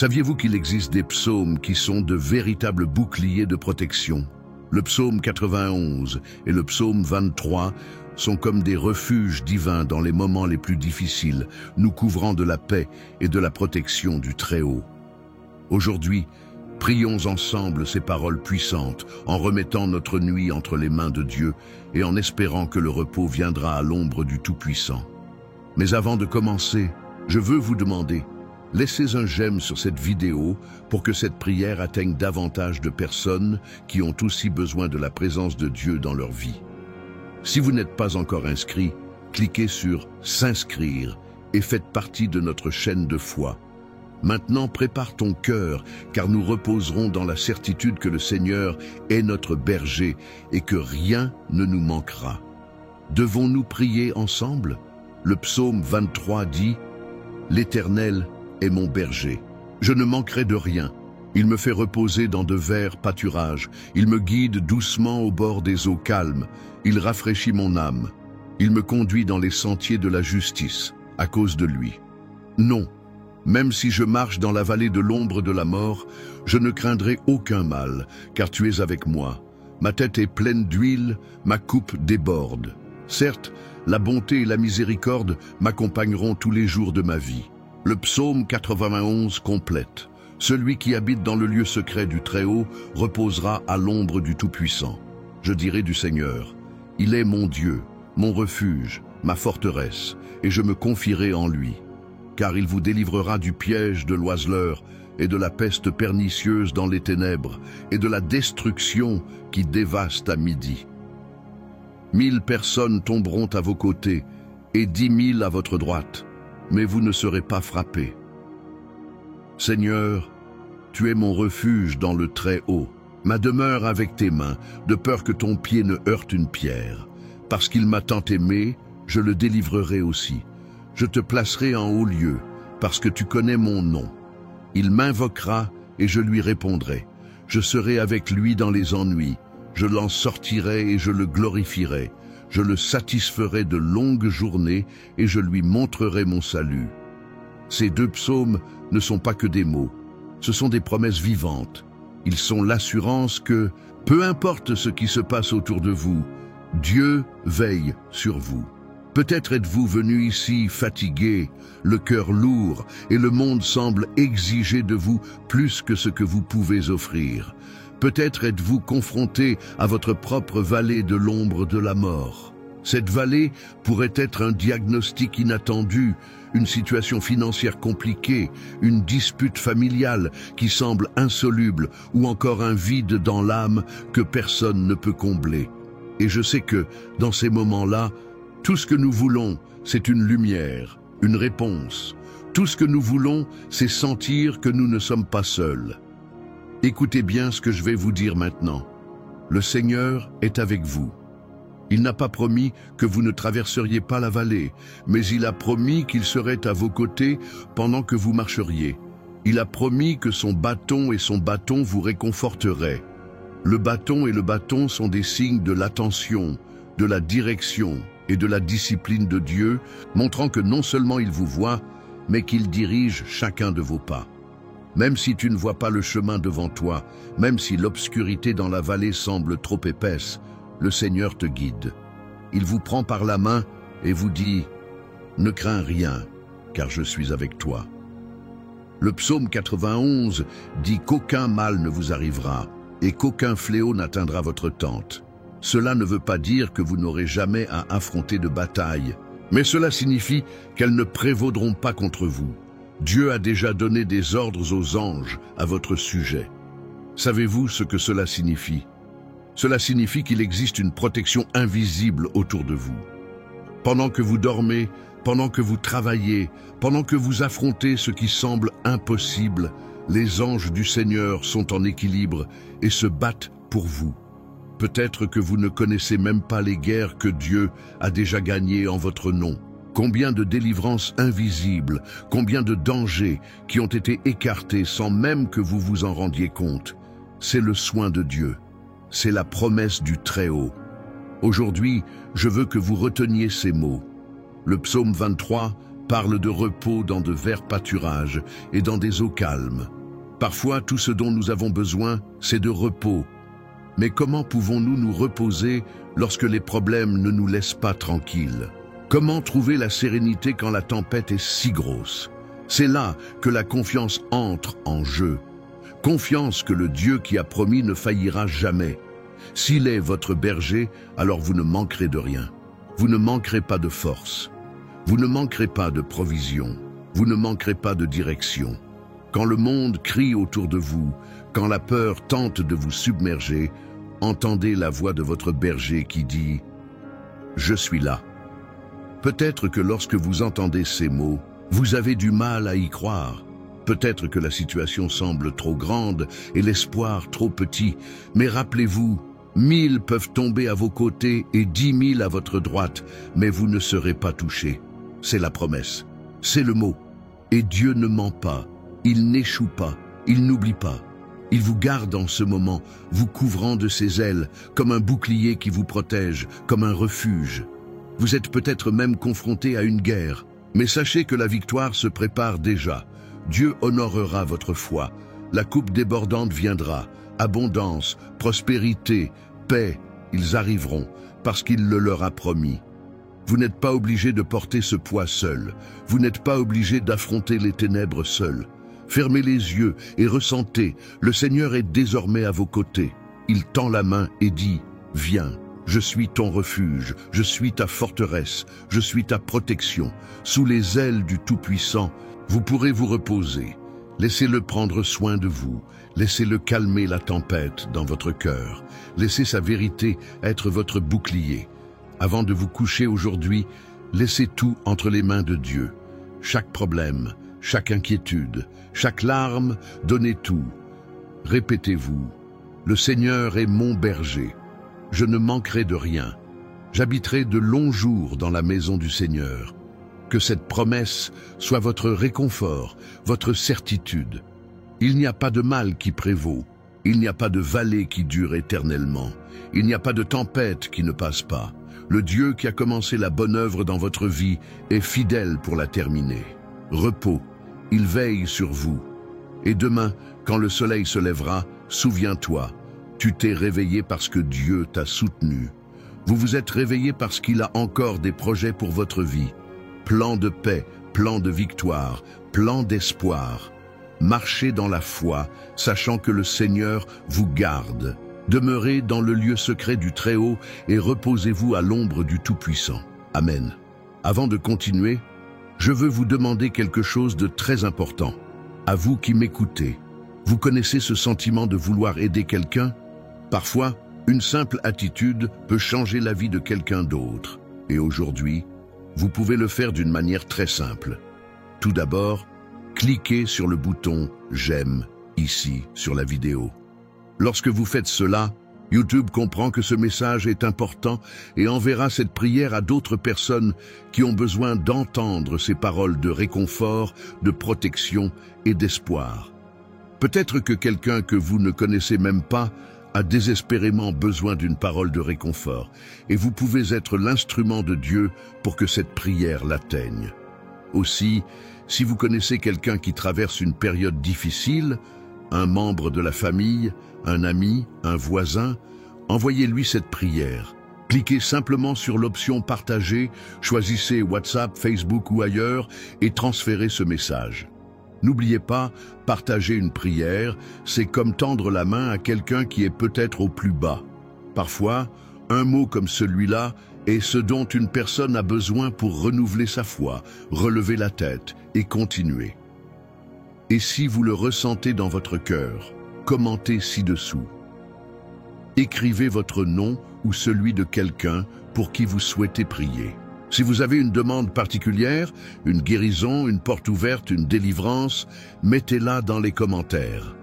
Saviez-vous qu'il existe des psaumes qui sont de véritables boucliers de protection? Le psaume 91 et le psaume 23 sont comme des refuges divins dans les moments les plus difficiles, nous couvrant de la paix et de la protection du Très-Haut. Aujourd'hui, prions ensemble ces paroles puissantes, en remettant notre nuit entre les mains de Dieu et en espérant que le repos viendra à l'ombre du Tout-Puissant. Mais avant de commencer, je veux vous demander, laissez un j'aime sur cette vidéo pour que cette prière atteigne davantage de personnes qui ont aussi besoin de la présence de Dieu dans leur vie. Si vous n'êtes pas encore inscrit, cliquez sur « S'inscrire » et faites partie de notre chaîne de foi. Maintenant, prépare ton cœur, car nous reposerons dans la certitude que le Seigneur est notre berger et que rien ne nous manquera. Devons-nous prier ensemble? Le psaume 23 dit « L'Éternel est mon berger. Je ne manquerai de rien. Il me fait reposer dans de verts pâturages. Il me guide doucement au bord des eaux calmes. Il rafraîchit mon âme. Il me conduit dans les sentiers de la justice, à cause de lui. Non, même si je marche dans la vallée de l'ombre de la mort, je ne craindrai aucun mal, car tu es avec moi. Ma tête est pleine d'huile, ma coupe déborde. Certes, la bonté et la miséricorde m'accompagneront tous les jours de ma vie. Le psaume 91 complète. Celui qui habite dans le lieu secret du Très-Haut reposera à l'ombre du Tout-Puissant. Je dirai du Seigneur, il est mon Dieu, mon refuge, ma forteresse, et je me confierai en lui. Car il vous délivrera du piège de l'oiseleur et de la peste pernicieuse dans les ténèbres et de la destruction qui dévaste à midi. 1000 personnes tomberont à vos côtés et 10 000 à votre droite, mais vous ne serez pas frappés. Seigneur, tu es mon refuge dans le Très-Haut, ma demeure avec tes mains, de peur que ton pied ne heurte une pierre. Parce qu'il m'a tant aimé, je le délivrerai aussi. Je te placerai en haut lieu, parce que tu connais mon nom. Il m'invoquera et je lui répondrai. Je serai avec lui dans les ennuis. Je l'en sortirai et je le glorifierai. Je le satisferai de longues journées et je lui montrerai mon salut. Ces deux psaumes ne sont pas que des mots. Ce sont des promesses vivantes. Ils sont l'assurance que, peu importe ce qui se passe autour de vous, Dieu veille sur vous. Peut-être êtes-vous venu ici fatigué, le cœur lourd, et le monde semble exiger de vous plus que ce que vous pouvez offrir. Peut-être êtes-vous confronté à votre propre vallée de l'ombre de la mort. Cette vallée pourrait être un diagnostic inattendu, une situation financière compliquée, une dispute familiale qui semble insoluble ou encore un vide dans l'âme que personne ne peut combler. Et je sais que, dans ces moments-là, tout ce que nous voulons, c'est une lumière, une réponse. Tout ce que nous voulons, c'est sentir que nous ne sommes pas seuls. Écoutez bien ce que je vais vous dire maintenant. Le Seigneur est avec vous. Il n'a pas promis que vous ne traverseriez pas la vallée, mais il a promis qu'il serait à vos côtés pendant que vous marcheriez. Il a promis que son bâton et son bâton vous réconforteraient. Le bâton et le bâton sont des signes de l'attention, de la direction et de la discipline de Dieu, montrant que non seulement il vous voit, mais qu'il dirige chacun de vos pas. Même si tu ne vois pas le chemin devant toi, même si l'obscurité dans la vallée semble trop épaisse, le Seigneur te guide. Il vous prend par la main et vous dit « Ne crains rien, car je suis avec toi ». Le psaume 91 dit qu'aucun mal ne vous arrivera et qu'aucun fléau n'atteindra votre tente. Cela ne veut pas dire que vous n'aurez jamais à affronter de bataille, mais cela signifie qu'elles ne prévaudront pas contre vous. Dieu a déjà donné des ordres aux anges à votre sujet. Savez-vous ce que cela signifie? Cela signifie qu'il existe une protection invisible autour de vous. Pendant que vous dormez, pendant que vous travaillez, pendant que vous affrontez ce qui semble impossible, les anges du Seigneur sont en équilibre et se battent pour vous. Peut-être que vous ne connaissez même pas les guerres que Dieu a déjà gagnées en votre nom. Combien de délivrances invisibles, combien de dangers qui ont été écartés sans même que vous vous en rendiez compte. C'est le soin de Dieu. C'est la promesse du Très-Haut. Aujourd'hui, je veux que vous reteniez ces mots. Le psaume 23 parle de repos dans de verts pâturages et dans des eaux calmes. Parfois, tout ce dont nous avons besoin, c'est de repos. Mais comment pouvons-nous nous reposer lorsque les problèmes ne nous laissent pas tranquilles? Comment trouver la sérénité quand la tempête est si grosse? C'est là que la confiance entre en jeu. Confiance que le Dieu qui a promis ne faillira jamais. S'il est votre berger, alors vous ne manquerez de rien. Vous ne manquerez pas de force. Vous ne manquerez pas de provision. Vous ne manquerez pas de direction. Quand le monde crie autour de vous, quand la peur tente de vous submerger, entendez la voix de votre berger qui dit « Je suis là ». Peut-être que lorsque vous entendez ces mots, vous avez du mal à y croire. Peut-être que la situation semble trop grande et l'espoir trop petit, mais rappelez-vous, 1000 peuvent tomber à vos côtés et 10 000 à votre droite, mais vous ne serez pas touchés. C'est la promesse, c'est le mot. Et Dieu ne ment pas, il n'échoue pas, il n'oublie pas. Il vous garde en ce moment, vous couvrant de ses ailes, comme un bouclier qui vous protège, comme un refuge. Vous êtes peut-être même confronté à une guerre, mais sachez que la victoire se prépare déjà. Dieu honorera votre foi, la coupe débordante viendra, abondance, prospérité, paix, ils arriveront, parce qu'il le leur a promis. Vous n'êtes pas obligé de porter ce poids seul, vous n'êtes pas obligé d'affronter les ténèbres seul. Fermez les yeux et ressentez, le Seigneur est désormais à vos côtés. Il tend la main et dit, « Viens, je suis ton refuge, je suis ta forteresse, je suis ta protection. Sous les ailes du Tout-Puissant, vous pourrez vous reposer. Laissez-le prendre soin de vous, laissez-le calmer la tempête dans votre cœur. Laissez sa vérité être votre bouclier. Avant de vous coucher aujourd'hui, laissez tout entre les mains de Dieu. Chaque problème, chaque inquiétude, chaque larme, donnez tout. Répétez-vous, le Seigneur est mon berger. Je ne manquerai de rien. J'habiterai de longs jours dans la maison du Seigneur. Que cette promesse soit votre réconfort, votre certitude. Il n'y a pas de mal qui prévaut. Il n'y a pas de vallée qui dure éternellement. Il n'y a pas de tempête qui ne passe pas. Le Dieu qui a commencé la bonne œuvre dans votre vie est fidèle pour la terminer. Repos, il veille sur vous. Et demain, quand le soleil se lèvera, souviens-toi, tu t'es réveillé parce que Dieu t'a soutenu. Vous vous êtes réveillé parce qu'il a encore des projets pour votre vie. Plan de paix, plan de victoire, plan d'espoir. Marchez dans la foi, sachant que le Seigneur vous garde. Demeurez dans le lieu secret du Très-Haut et reposez-vous à l'ombre du Tout-Puissant. Amen. Avant de continuer, je veux vous demander quelque chose de très important. À vous qui m'écoutez, vous connaissez ce sentiment de vouloir aider quelqu'un? Parfois, une simple attitude peut changer la vie de quelqu'un d'autre. Et aujourd'hui, vous pouvez le faire d'une manière très simple. Tout d'abord, cliquez sur le bouton « J'aime » ici sur la vidéo. Lorsque vous faites cela, YouTube comprend que ce message est important et enverra cette prière à d'autres personnes qui ont besoin d'entendre ces paroles de réconfort, de protection et d'espoir. Peut-être que quelqu'un que vous ne connaissez même pas a désespérément besoin d'une parole de réconfort et vous pouvez être l'instrument de Dieu pour que cette prière l'atteigne. Aussi, si vous connaissez quelqu'un qui traverse une période difficile, un membre de la famille, un ami, un voisin, envoyez-lui cette prière. Cliquez simplement sur l'option « Partager », choisissez WhatsApp, Facebook ou ailleurs et transférez ce message. N'oubliez pas, partager une prière, c'est comme tendre la main à quelqu'un qui est peut-être au plus bas. Parfois, un mot comme celui-là est ce dont une personne a besoin pour renouveler sa foi, relever la tête et continuer. Et si vous le ressentez dans votre cœur, commentez ci-dessous. Écrivez votre nom ou celui de quelqu'un pour qui vous souhaitez prier. Si vous avez une demande particulière, une guérison, une porte ouverte, une délivrance, mettez-la dans les commentaires.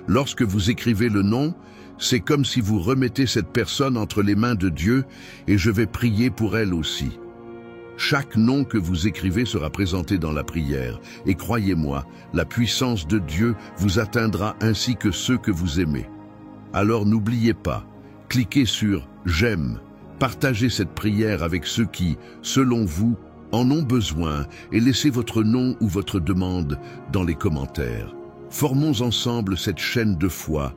Lorsque vous écrivez le nom, c'est comme si vous remettez cette personne entre les mains de Dieu et je vais prier pour elle aussi. Chaque nom que vous écrivez sera présenté dans la prière et croyez-moi, la puissance de Dieu vous atteindra ainsi que ceux que vous aimez. Alors n'oubliez pas, cliquez sur « J'aime ». Partagez cette prière avec ceux qui, selon vous, en ont besoin et laissez votre nom ou votre demande dans les commentaires. Formons ensemble cette chaîne de foi,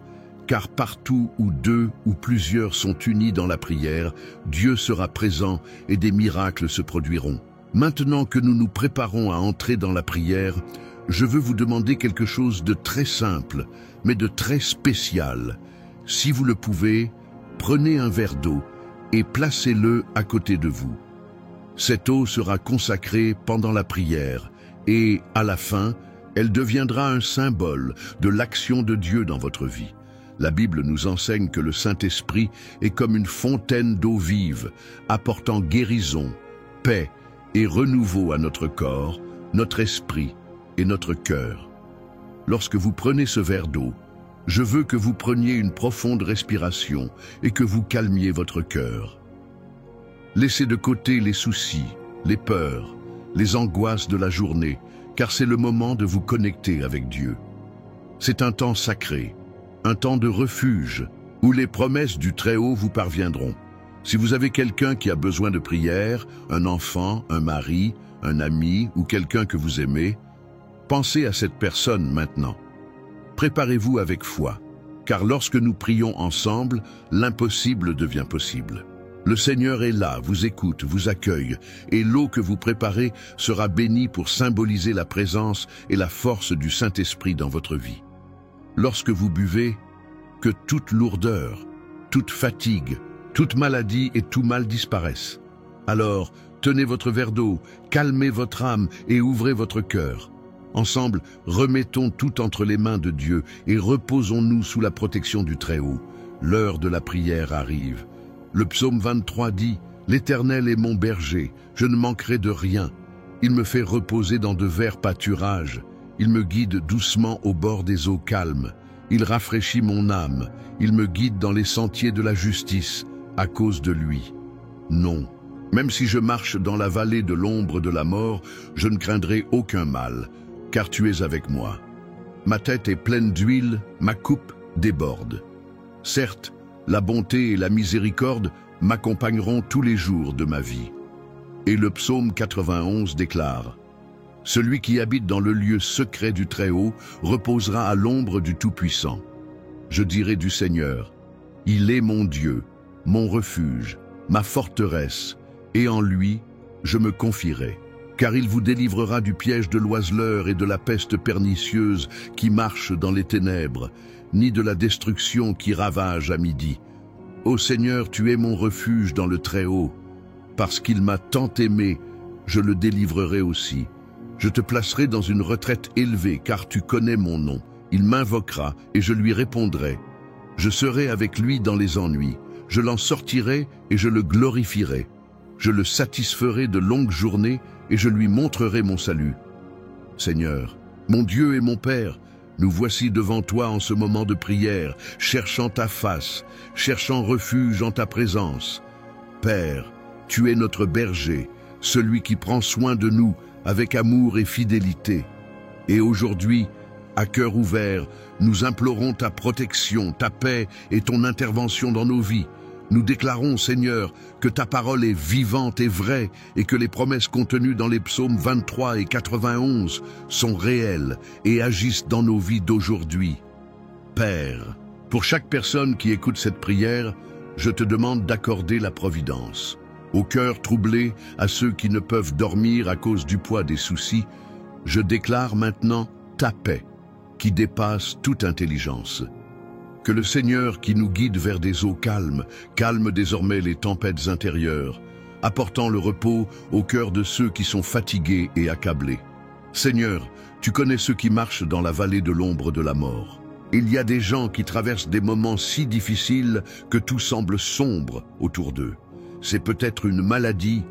car partout où deux ou plusieurs sont unis dans la prière, Dieu sera présent et des miracles se produiront. Maintenant que nous nous préparons à entrer dans la prière, je veux vous demander quelque chose de très simple, mais de très spécial. Si vous le pouvez, prenez un verre d'eau et placez-le à côté de vous. Cette eau sera consacrée pendant la prière et, à la fin, elle deviendra un symbole de l'action de Dieu dans votre vie. La Bible nous enseigne que le Saint-Esprit est comme une fontaine d'eau vive, apportant guérison, paix et renouveau à notre corps, notre esprit et notre cœur. Lorsque vous prenez ce verre d'eau, je veux que vous preniez une profonde respiration et que vous calmiez votre cœur. Laissez de côté les soucis, les peurs, les angoisses de la journée, car c'est le moment de vous connecter avec Dieu. C'est un temps sacré, un temps de refuge, où les promesses du Très-Haut vous parviendront. Si vous avez quelqu'un qui a besoin de prière, un enfant, un mari, un ami ou quelqu'un que vous aimez, pensez à cette personne maintenant. Préparez-vous avec foi, car lorsque nous prions ensemble, l'impossible devient possible. Le Seigneur est là, vous écoute, vous accueille, et l'eau que vous préparez sera bénie pour symboliser la présence et la force du Saint-Esprit dans votre vie. Lorsque vous buvez, que toute lourdeur, toute fatigue, toute maladie et tout mal disparaissent. Alors, tenez votre verre d'eau, calmez votre âme et ouvrez votre cœur. Ensemble, remettons tout entre les mains de Dieu et reposons-nous sous la protection du Très-Haut. L'heure de la prière arrive. Le psaume 23 dit « L'Éternel est mon berger, je ne manquerai de rien. Il me fait reposer dans de verts pâturages. Il me guide doucement au bord des eaux calmes. Il rafraîchit mon âme. Il me guide dans les sentiers de la justice, à cause de lui. Non, même si je marche dans la vallée de l'ombre de la mort, je ne craindrai aucun mal, car tu es avec moi. Ma tête est pleine d'huile, ma coupe déborde. Certes, la bonté et la miséricorde m'accompagneront tous les jours de ma vie. Et le psaume 91 déclare « Celui qui habite dans le lieu secret du Très-Haut reposera à l'ombre du Tout-Puissant. Je dirai du Seigneur, il est mon Dieu, mon refuge, ma forteresse, et en lui je me confierai. Car il vous délivrera du piège de l'oiseleur et de la peste pernicieuse qui marche dans les ténèbres, ni de la destruction qui ravage à midi. Ô Seigneur, tu es mon refuge dans le Très-Haut. Parce qu'il m'a tant aimé, je le délivrerai aussi. Je te placerai dans une retraite élevée, car tu connais mon nom. Il m'invoquera et je lui répondrai. Je serai avec lui dans les ennuis. Je l'en sortirai et je le glorifierai. Je le satisferai de longues journées et je lui montrerai mon salut. Seigneur, mon Dieu et mon Père, nous voici devant toi en ce moment de prière, cherchant ta face, cherchant refuge en ta présence. Père, tu es notre berger, celui qui prend soin de nous avec amour et fidélité. Et aujourd'hui, à cœur ouvert, nous implorons ta protection, ta paix et ton intervention dans nos vies. Nous déclarons, Seigneur, que ta parole est vivante et vraie et que les promesses contenues dans les psaumes 23 et 91 sont réelles et agissent dans nos vies d'aujourd'hui. Père, pour chaque personne qui écoute cette prière, je te demande d'accorder la providence. Au cœur troublé, à ceux qui ne peuvent dormir à cause du poids des soucis, je déclare maintenant ta paix, qui dépasse toute intelligence. Que le Seigneur qui nous guide vers des eaux calmes, calme désormais les tempêtes intérieures, apportant le repos au cœur de ceux qui sont fatigués et accablés. Seigneur, tu connais ceux qui marchent dans la vallée de l'ombre de la mort. Il y a des gens qui traversent des moments si difficiles que tout semble sombre autour d'eux. C'est peut-être une maladie,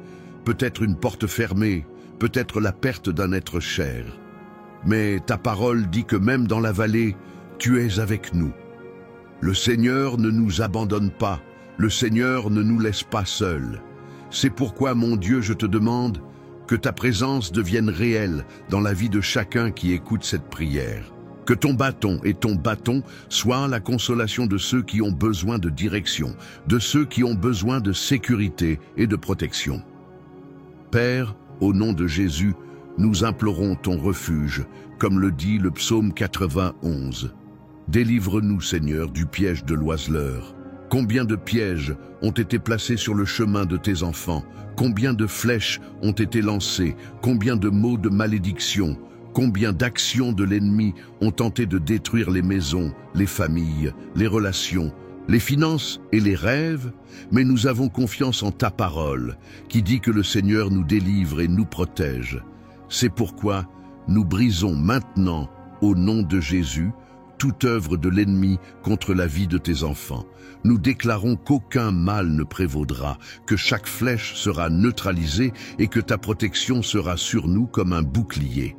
peut-être une porte fermée, peut-être la perte d'un être cher. Mais ta parole dit que même dans la vallée, tu es avec nous. Le Seigneur ne nous abandonne pas, le Seigneur ne nous laisse pas seuls. C'est pourquoi, mon Dieu, je te demande que ta présence devienne réelle dans la vie de chacun qui écoute cette prière. Que ton bâton et ton bâton soient la consolation de ceux qui ont besoin de direction, de ceux qui ont besoin de sécurité et de protection. Père, Au nom de Jésus, nous implorons ton refuge, comme le dit le psaume 91. Délivre-nous, Seigneur, du piège de l'oiseleur. Combien de pièges ont été placés sur le chemin de tes enfants? Combien de flèches ont été lancées? Combien de mots de malédiction? Combien d'actions de l'ennemi ont tenté de détruire les maisons, les familles, les relations, les finances et les rêves? Mais nous avons confiance en ta parole, qui dit que le Seigneur nous délivre et nous protège. C'est pourquoi nous brisons maintenant, au nom de Jésus, toute œuvre de l'ennemi contre la vie de tes enfants. Nous déclarons qu'aucun mal ne prévaudra, que chaque flèche sera neutralisée et que ta protection sera sur nous comme un bouclier.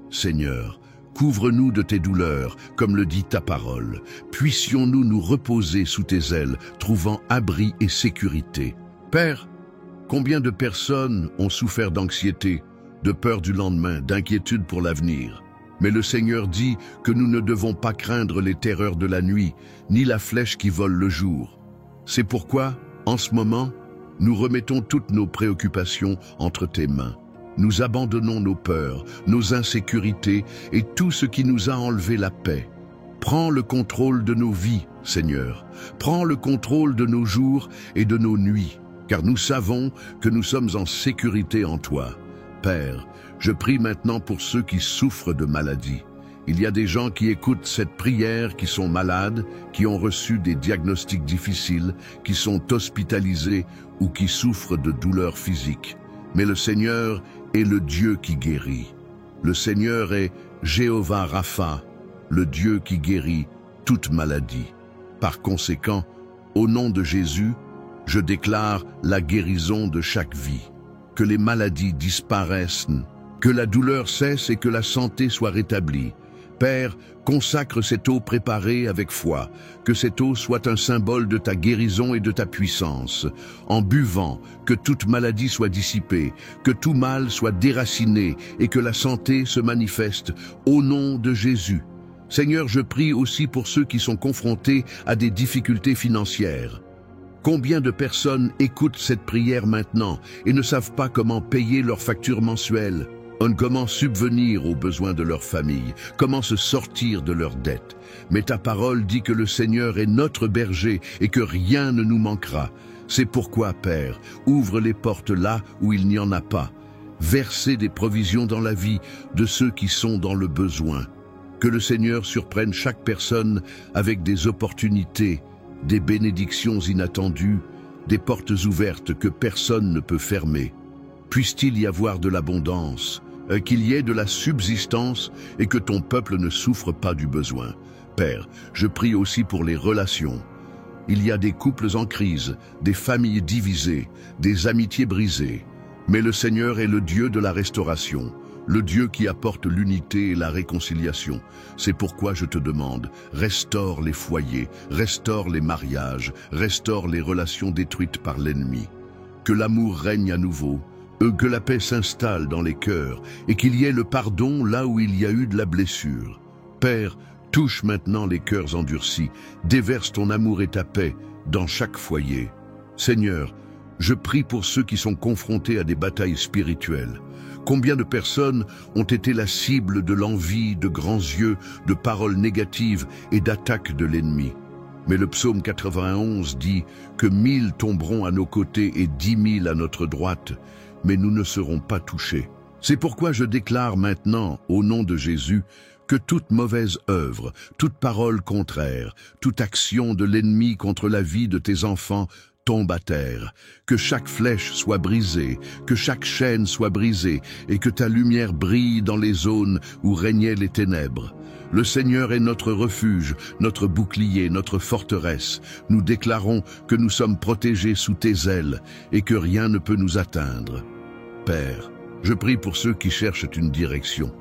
Seigneur, couvre-nous de tes douleurs, comme le dit ta parole. Puissions-nous nous reposer sous tes ailes, trouvant abri et sécurité. Père, combien de personnes ont souffert d'anxiété, de peur du lendemain, d'inquiétude pour l'avenir? Mais le Seigneur dit que nous ne devons pas craindre les terreurs de la nuit, ni la flèche qui vole le jour. C'est pourquoi, en ce moment, nous remettons toutes nos préoccupations entre tes mains. Nous abandonnons nos peurs, nos insécurités et tout ce qui nous a enlevé la paix. Prends le contrôle de nos vies, Seigneur. Prends le contrôle de nos jours et de nos nuits, car nous savons que nous sommes en sécurité en toi. Père, je prie maintenant pour ceux qui souffrent de maladies. Il y a des gens qui écoutent cette prière, qui sont malades, qui ont reçu des diagnostics difficiles, qui sont hospitalisés ou qui souffrent de douleurs physiques. Mais le Seigneur est le Dieu qui guérit. Le Seigneur est Jéhovah Rapha, le Dieu qui guérit toute maladie. Par conséquent, au nom de Jésus, je déclare la guérison de chaque vie. Que les maladies disparaissent, que la douleur cesse et que la santé soit rétablie. Père, consacre cette eau préparée avec foi, que cette eau soit un symbole de ta guérison et de ta puissance. En buvant, que toute maladie soit dissipée, que tout mal soit déraciné et que la santé se manifeste au nom de Jésus. Seigneur, je prie aussi pour ceux qui sont confrontés à des difficultés financières. Combien de personnes écoutent cette prière maintenant et ne savent pas comment payer leurs factures mensuelles, comment subvenir aux besoins de leur famille, comment se sortir de leurs dettes. Mais ta parole dit que le Seigneur est notre berger et que rien ne nous manquera. C'est pourquoi, Père, ouvre les portes là où il n'y en a pas. Versez des provisions dans la vie de ceux qui sont dans le besoin. Que le Seigneur surprenne chaque personne avec des opportunités, des bénédictions inattendues, des portes ouvertes que personne ne peut fermer. Puisse-t-il y avoir de l'abondance, qu'il y ait de la subsistance et que ton peuple ne souffre pas du besoin. Père, je prie aussi pour les relations. Il y a des couples en crise, des familles divisées, des amitiés brisées. Mais le Seigneur est le Dieu de la restauration, le Dieu qui apporte l'unité et la réconciliation. C'est pourquoi je te demande, restaure les foyers, restaure les mariages, restaure les relations détruites par l'ennemi. Que l'amour règne à nouveau, que la paix s'installe dans les cœurs et qu'il y ait le pardon là où il y a eu de la blessure. Père, touche maintenant les cœurs endurcis, déverse ton amour et ta paix dans chaque foyer. Seigneur, je prie pour ceux qui sont confrontés à des batailles spirituelles. Combien de personnes ont été la cible de l'envie, de grands yeux, de paroles négatives et d'attaques de l'ennemi. Mais le psaume 91 dit que 1000 tomberont à nos côtés et 10 000 à notre droite, mais nous ne serons pas touchés. C'est pourquoi je déclare maintenant, au nom de Jésus, que toute mauvaise œuvre, toute parole contraire, toute action de l'ennemi contre la vie de tes enfants tombe à terre, que chaque flèche soit brisée, que chaque chaîne soit brisée, et que ta lumière brille dans les zones où régnaient les ténèbres. Le Seigneur est notre refuge, notre bouclier, notre forteresse. Nous déclarons que nous sommes protégés sous tes ailes et que rien ne peut nous atteindre. Père, je prie pour ceux qui cherchent une direction.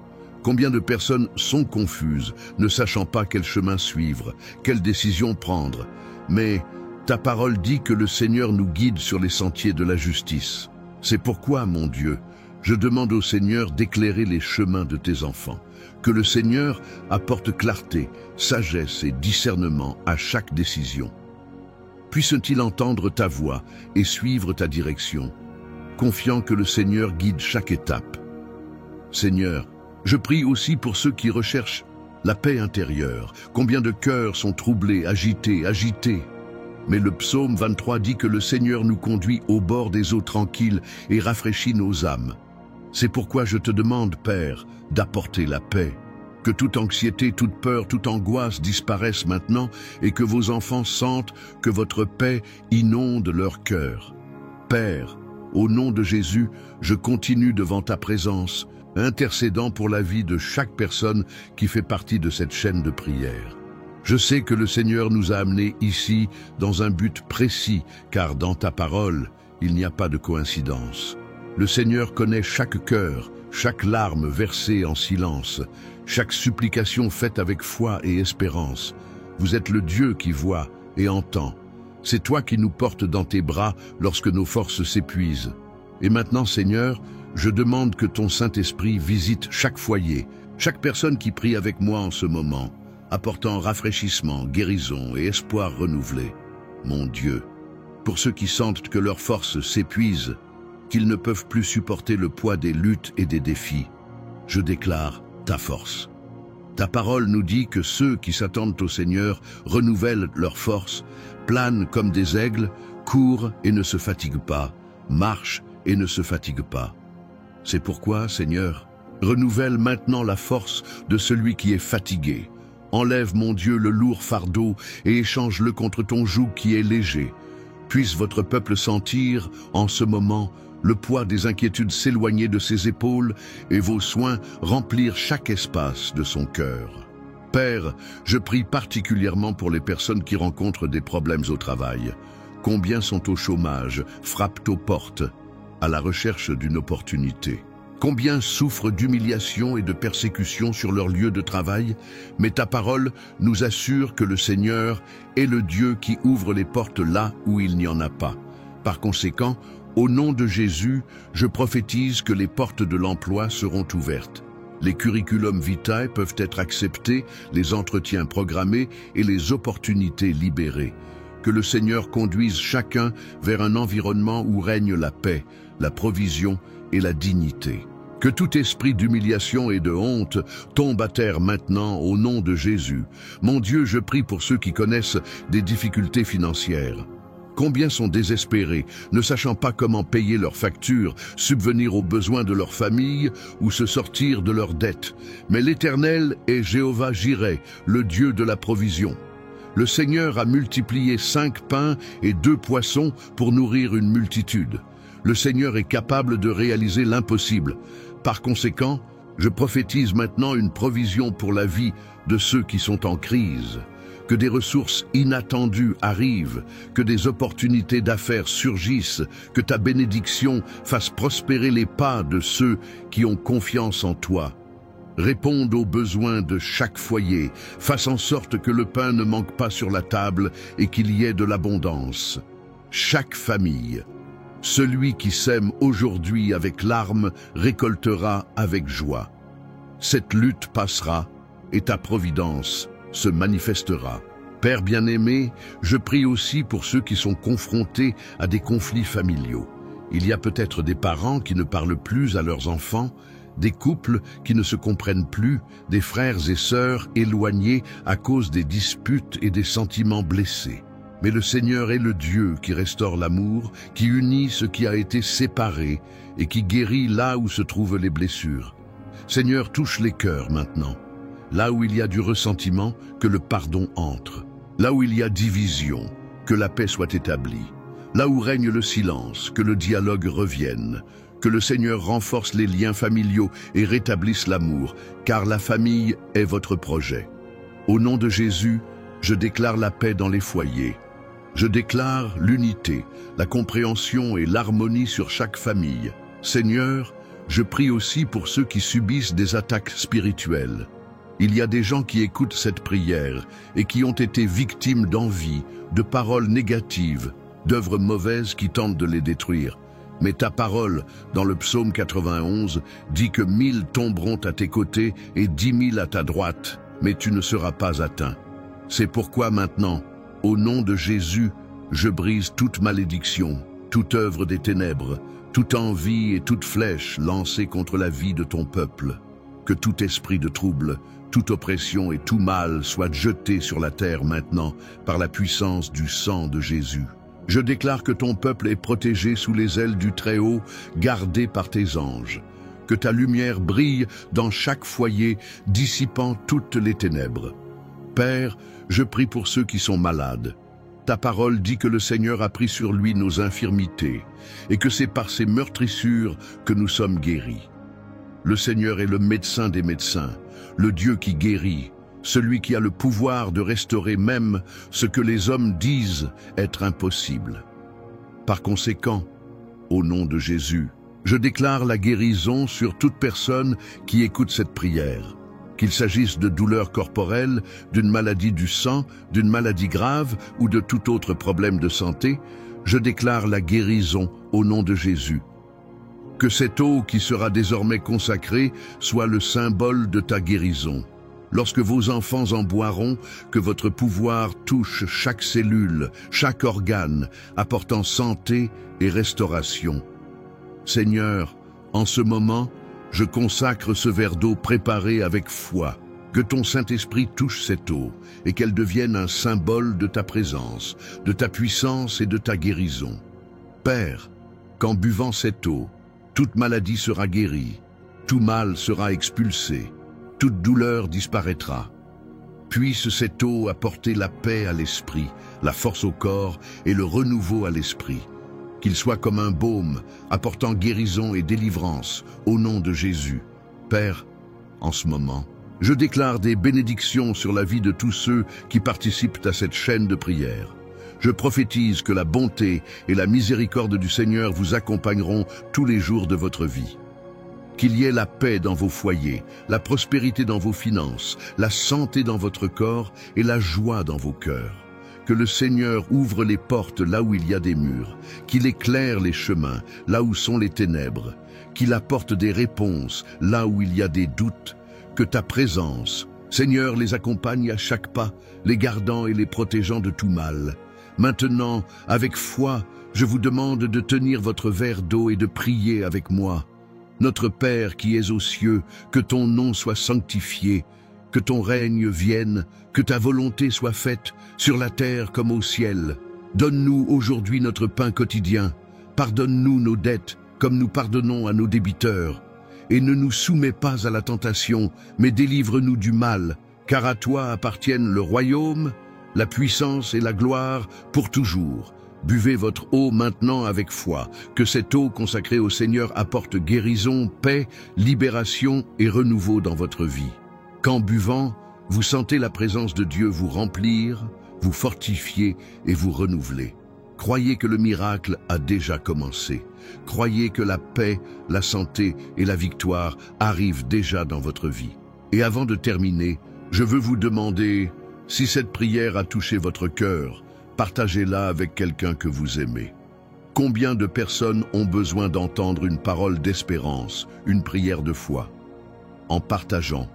Combien de personnes sont confuses, ne sachant pas quel chemin suivre, quelle décision prendre. Mais ta parole dit que le Seigneur nous guide sur les sentiers de la justice. C'est pourquoi, mon Dieu, je demande au Seigneur d'éclairer les chemins de tes enfants. Que le Seigneur apporte clarté, sagesse et discernement à chaque décision. Puisse-t-il entendre ta voix et suivre ta direction. confiant que le Seigneur guide chaque étape. Seigneur, je prie aussi pour ceux qui recherchent la paix intérieure. Combien de cœurs sont troublés, agités. Mais le psaume 23 dit que le Seigneur nous conduit au bord des eaux tranquilles et rafraîchit nos âmes. C'est pourquoi je te demande, Père, d'apporter la paix. Que toute anxiété, toute peur, toute angoisse disparaissent maintenant et que vos enfants sentent que votre paix inonde leur cœur. Père, au nom de Jésus, je continue devant ta présence, intercédant pour la vie de chaque personne qui fait partie de cette chaîne de prière. Je sais que le Seigneur nous a amenés ici dans un but précis, car dans ta parole, il n'y a pas de coïncidence. Le Seigneur connaît chaque cœur, chaque larme versée en silence, chaque supplication faite avec foi et espérance. Vous êtes le Dieu qui voit et entend. C'est toi qui nous portes dans tes bras lorsque nos forces s'épuisent. Et maintenant, Seigneur, je demande que ton Saint-Esprit visite chaque foyer, chaque personne qui prie avec moi en ce moment, apportant rafraîchissement, guérison et espoir renouvelé. Mon Dieu, pour ceux qui sentent que leurs forces s'épuisent, qu'ils ne peuvent plus supporter le poids des luttes et des défis, je déclare ta force. Ta parole nous dit que ceux qui s'attendent au Seigneur renouvellent leurs forces, planent comme des aigles, courent et ne se fatiguent pas, marchent et ne se fatiguent pas. C'est pourquoi, Seigneur, renouvelle maintenant la force de celui qui est fatigué. Enlève, mon Dieu, le lourd fardeau et échange-le contre ton joug qui est léger. Puisse votre peuple sentir, en ce moment, le poids des inquiétudes s'éloigner de ses épaules et vos soins remplir chaque espace de son cœur. Père, je prie particulièrement pour les personnes qui rencontrent des problèmes au travail. Combien sont au chômage, frappent aux portes, à la recherche d'une opportunité. Combien souffrent d'humiliation et de persécution sur leur lieu de travail, mais ta parole nous assure que le Seigneur est le Dieu qui ouvre les portes là où il n'y en a pas. Par conséquent, au nom de Jésus, je prophétise que les portes de l'emploi seront ouvertes. Les curriculums vitae peuvent être acceptés, les entretiens programmés et les opportunités libérées. Que le Seigneur conduise chacun vers un environnement où règne la paix, la provision et la dignité. Que tout esprit d'humiliation et de honte tombe à terre maintenant au nom de Jésus. Mon Dieu, je prie pour ceux qui connaissent des difficultés financières. Combien sont désespérés, ne sachant pas comment payer leurs factures, subvenir aux besoins de leur famille ou se sortir de leurs dettes. Mais l'Éternel est Jéhovah Jireh, le Dieu de la provision. Le Seigneur a multiplié 5 pains et 2 poissons pour nourrir une multitude. Le Seigneur est capable de réaliser l'impossible. Par conséquent, je prophétise maintenant une provision pour la vie de ceux qui sont en crise. Que des ressources inattendues arrivent, que des opportunités d'affaires surgissent, que ta bénédiction fasse prospérer les pas de ceux qui ont confiance en toi. Réponde aux besoins de chaque foyer, fasse en sorte que le pain ne manque pas sur la table et qu'il y ait de l'abondance. Chaque famille, celui qui sème aujourd'hui avec larmes récoltera avec joie. Cette lutte passera et ta providence se manifestera. Père bien-aimé, je prie aussi pour ceux qui sont confrontés à des conflits familiaux. Il y a peut-être des parents qui ne parlent plus à leurs enfants, des couples qui ne se comprennent plus, des frères et sœurs éloignés à cause des disputes et des sentiments blessés. Mais le Seigneur est le Dieu qui restaure l'amour, qui unit ce qui a été séparé et qui guérit là où se trouvent les blessures. Seigneur, touche les cœurs maintenant. Là où il y a du ressentiment, que le pardon entre. Là où il y a division, que la paix soit établie. Là où règne le silence, que le dialogue revienne. Que le Seigneur renforce les liens familiaux et rétablisse l'amour, car la famille est votre projet. Au nom de Jésus, je déclare la paix dans les foyers. Je déclare l'unité, la compréhension et l'harmonie sur chaque famille. Seigneur, je prie aussi pour ceux qui subissent des attaques spirituelles. Il y a des gens qui écoutent cette prière et qui ont été victimes d'envie, de paroles négatives, d'œuvres mauvaises qui tentent de les détruire. Mais ta parole, dans le psaume 91, dit que 1000 tomberont à tes côtés et 10 000 à ta droite, mais tu ne seras pas atteint. C'est pourquoi maintenant, au nom de Jésus, je brise toute malédiction, toute œuvre des ténèbres, toute envie et toute flèche lancée contre la vie de ton peuple. Que tout esprit de trouble, toute oppression et tout mal soient jetés sur la terre maintenant par la puissance du sang de Jésus. Je déclare que ton peuple est protégé sous les ailes du Très-Haut, gardé par tes anges. Que ta lumière brille dans chaque foyer, dissipant toutes les ténèbres. Père, je prie pour ceux qui sont malades. Ta parole dit que le Seigneur a pris sur lui nos infirmités et que c'est par ses meurtrissures que nous sommes guéris. Le Seigneur est le médecin des médecins, le Dieu qui guérit, celui qui a le pouvoir de restaurer même ce que les hommes disent être impossible. Par conséquent, au nom de Jésus, je déclare la guérison sur toute personne qui écoute cette prière. Qu'il s'agisse de douleurs corporelles, d'une maladie du sang, d'une maladie grave ou de tout autre problème de santé, je déclare la guérison au nom de Jésus. Que cette eau qui sera désormais consacrée soit le symbole de ta guérison. Lorsque vos enfants en boiront, que votre pouvoir touche chaque cellule, chaque organe, apportant santé et restauration. Seigneur, en ce moment, je consacre ce verre d'eau préparé avec foi. Que ton Saint-Esprit touche cette eau et qu'elle devienne un symbole de ta présence, de ta puissance et de ta guérison. Père, qu'en buvant cette eau, toute maladie sera guérie, tout mal sera expulsé, toute douleur disparaîtra. Puisse cette eau apporter la paix à l'esprit, la force au corps et le renouveau à l'esprit. Qu'il soit comme un baume, apportant guérison et délivrance, au nom de Jésus. Père, en ce moment, je déclare des bénédictions sur la vie de tous ceux qui participent à cette chaîne de prière. Je prophétise que la bonté et la miséricorde du Seigneur vous accompagneront tous les jours de votre vie. Qu'il y ait la paix dans vos foyers, la prospérité dans vos finances, la santé dans votre corps et la joie dans vos cœurs. Que le Seigneur ouvre les portes là où il y a des murs, qu'il éclaire les chemins là où sont les ténèbres, qu'il apporte des réponses là où il y a des doutes, que ta présence, Seigneur, les accompagne à chaque pas, les gardant et les protégeant de tout mal. Maintenant, avec foi, je vous demande de tenir votre verre d'eau et de prier avec moi. Notre Père qui es aux cieux, que ton nom soit sanctifié, que ton règne vienne, que ta volonté soit faite, sur la terre comme au ciel. Donne-nous aujourd'hui notre pain quotidien. Pardonne-nous nos dettes, comme nous pardonnons à nos débiteurs. Et ne nous soumets pas à la tentation, mais délivre-nous du mal, car à toi appartiennent le royaume, la puissance et la gloire pour toujours. Buvez votre eau maintenant avec foi, que cette eau consacrée au Seigneur apporte guérison, paix, libération et renouveau dans votre vie. Qu'en buvant, vous sentez la présence de Dieu vous remplir, vous fortifier et vous renouveler. Croyez que le miracle a déjà commencé. Croyez que la paix, la santé et la victoire arrivent déjà dans votre vie. Et avant de terminer, je veux vous demander, si cette prière a touché votre cœur, partagez-la avec quelqu'un que vous aimez. Combien de personnes ont besoin d'entendre une parole d'espérance, une prière de foi? En partageant,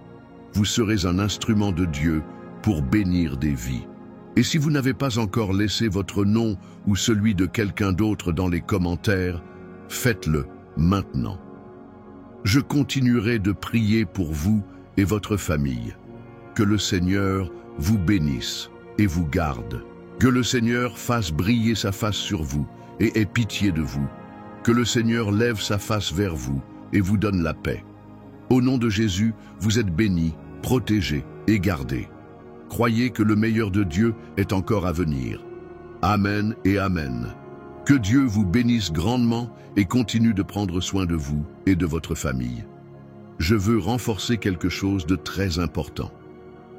vous serez un instrument de Dieu pour bénir des vies. Et si vous n'avez pas encore laissé votre nom ou celui de quelqu'un d'autre dans les commentaires, faites-le maintenant. Je continuerai de prier pour vous et votre famille. Que le Seigneur vous bénisse et vous garde. Que le Seigneur fasse briller sa face sur vous et ait pitié de vous. Que le Seigneur lève sa face vers vous et vous donne la paix. Au nom de Jésus, vous êtes bénis, protégés et gardés. Croyez que le meilleur de Dieu est encore à venir. Amen et Amen. Que Dieu vous bénisse grandement et continue de prendre soin de vous et de votre famille. Je veux renforcer quelque chose de très important.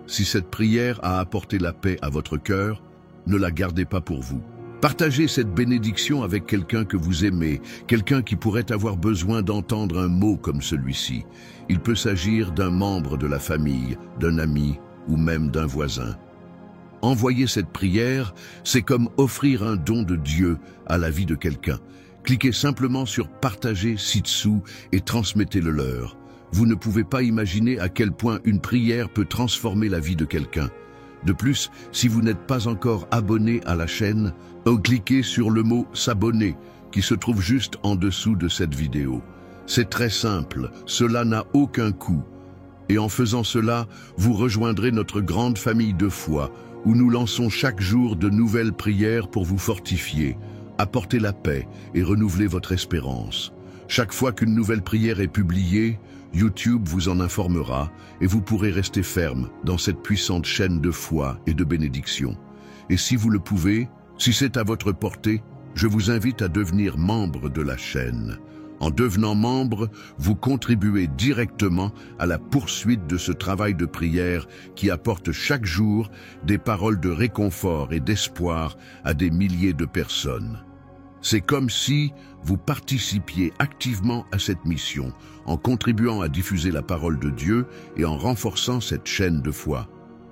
Si cette prière a apporté la paix à votre cœur, ne la gardez pas pour vous. Partagez cette bénédiction avec quelqu'un que vous aimez, quelqu'un qui pourrait avoir besoin d'entendre un mot comme celui-ci. Il peut s'agir d'un membre de la famille, d'un ami ou même d'un voisin. Envoyer cette prière, c'est comme offrir un don de Dieu à la vie de quelqu'un. Cliquez simplement sur « Partager » ci-dessous et transmettez-le leur. Vous ne pouvez pas imaginer à quel point une prière peut transformer la vie de quelqu'un. De plus, si vous n'êtes pas encore abonné à la chaîne, cliquez sur le mot « S'abonner » qui se trouve juste en dessous de cette vidéo. C'est très simple, cela n'a aucun coût. Et en faisant cela, vous rejoindrez notre grande famille de foi, où nous lançons chaque jour de nouvelles prières pour vous fortifier, apporter la paix et renouveler votre espérance. Chaque fois qu'une nouvelle prière est publiée, YouTube vous en informera et vous pourrez rester ferme dans cette puissante chaîne de foi et de bénédiction. Et si vous le pouvez, si c'est à votre portée, je vous invite à devenir membre de la chaîne. En devenant membre, vous contribuez directement à la poursuite de ce travail de prière qui apporte chaque jour des paroles de réconfort et d'espoir à des milliers de personnes. C'est comme si vous participiez activement à cette mission, en contribuant à diffuser la parole de Dieu et en renforçant cette chaîne de foi.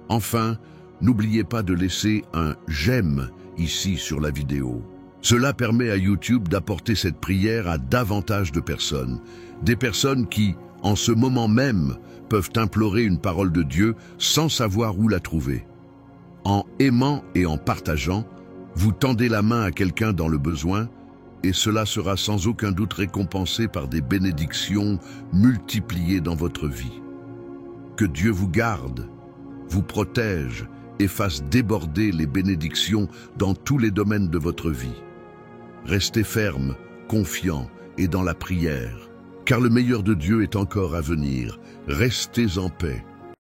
Enfin, n'oubliez pas de laisser un « j'aime » ici sur la vidéo. Cela permet à YouTube d'apporter cette prière à davantage de personnes. Des personnes qui, en ce moment même, peuvent implorer une parole de Dieu sans savoir où la trouver. En aimant et en partageant, vous tendez la main à quelqu'un dans le besoin et cela sera sans aucun doute récompensé par des bénédictions multipliées dans votre vie. Que Dieu vous garde, vous protège et fasse déborder les bénédictions dans tous les domaines de votre vie. Restez ferme, confiant et dans la prière, car le meilleur de Dieu est encore à venir. Restez en paix.